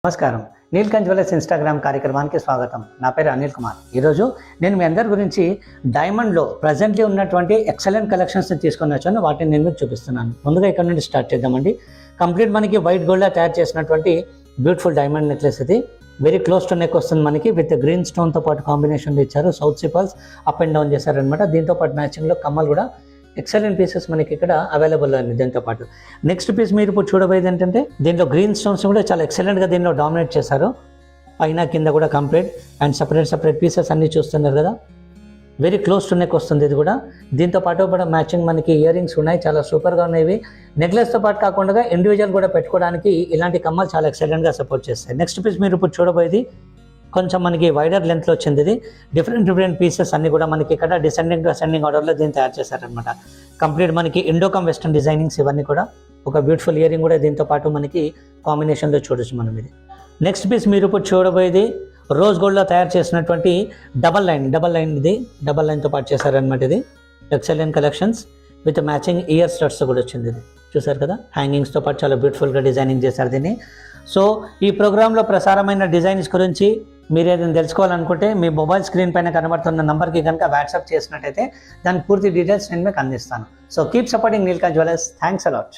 నమస్కారం. Neelkanth jewellers Instagram కార్యక్రమానికి స్వాగతం. నా పేరు అనిల్ కుమార్. ఈరోజు నేను మీ అందరి గురించి డైమండ్లో ప్రజెంట్లీ ఉన్నటువంటి ఎక్సలెంట్ కలెక్షన్స్ని తీసుకొని వచ్చాను. వాటిని నేను మీకు చూపిస్తున్నాను. ముందుగా ఇక్కడ నుండి స్టార్ట్ చేద్దామండి. కంప్లీట్ మనకి వైట్ గోల్డ్లో తయారు చేసినటువంటి బ్యూటిఫుల్ డైమండ్ నెక్లెస్ ఇది. వెరీ క్లోజ్ టు నెక్ వస్తుంది మనకి. విత్ గ్రీన్ స్టోన్తో పాటు కాంబినేషన్లో ఇచ్చారు. సౌత్ సిపల్స్ అప్ అండ్ డౌన్ చేశారనమాట. దీంతో పాటు మ్యాచింగ్లో కమ్మలు కూడా ఎక్సలెంట్ పీసెస్ మనకి ఇక్కడ అవైలబుల్ ఉంది. దీంతో పాటు నెక్స్ట్ పీస్ మీరు ఇప్పుడు చూడబోయేది ఏంటంటే దీంట్లో గ్రీన్ స్టోన్స్ కూడా చాలా ఎక్సలెంట్గా దీనిలో డామినేట్ చేశారు. పైన కింద కూడా కంప్లీట్ అండ్ సపరేట్ పీసెస్ అన్నీ చూస్తున్నారు కదా. వెరీ క్లోజ్ టు నెక్ వస్తుంది ఇది కూడా. దీంతో పాటు కూడా మ్యాచింగ్ మనకి ఇయర్ రింగ్స్ ఉన్నాయి. చాలా సూపర్గా ఉన్నాయి. నెక్లెస్తో పాటు కాకుండా ఇండివిజువల్ కూడా పెట్టుకోవడానికి ఇలాంటి కమ్మలు చాలా ఎక్సలెంట్గా సపోర్ట్ చేస్తాయి. నెక్స్ట్ పీస్ మీరు ఇప్పుడు చూడబోయేది కొంచెం మనకి వైడర్ లెంత్లో వచ్చింది. ఇది డిఫరెంట్ పీసెస్ అన్ని కూడా మనకి ఇక్కడ డిసెండింగ్ టు అసెండింగ్ ఆర్డర్లో దీన్ని తయారు చేశారనమాట. కంప్లీట్ మనకి ఇండోకమ్ వెస్టర్న్ డిజైనింగ్స్ ఇవన్నీ కూడా. ఒక బ్యూటిఫుల్ ఇయర్ రింగ్ కూడా దీంతో పాటు మనకి కాంబినేషన్లో చూడొచ్చు మనం ఇది. నెక్స్ట్ పీస్ మీరు ఇప్పుడు చూడబోయేది రోజ్ గోల్డ్లో తయారు చేసినటువంటి డబల్ లైన్ ఇది. డబల్ లైన్తో పాటు చేశారనమాట. ఇది excellent collections with matching ear studs కూడా వచ్చింది. ఇది చూసారు కదా. హ్యాంగింగ్స్తో పాటు చాలా బ్యూటిఫుల్గా డిజైనింగ్ చేశారు దీన్ని. సో ఈ ప్రోగ్రాంలో ప్రసారమైన డిజైన్స్ గురించి మీరు ఏదైనా తెలుసుకోవాలనుకుంటే మీ మొబైల్ స్క్రీన్ పైన కనబడుతున్న నంబర్కి కనుక వాట్సాప్ చేసినట్టయితే దాని పూర్తి డీటెయిల్స్ నేను మీకు అందిస్తాను. So keep supporting Neelkanth jewellers. Thanks a lot.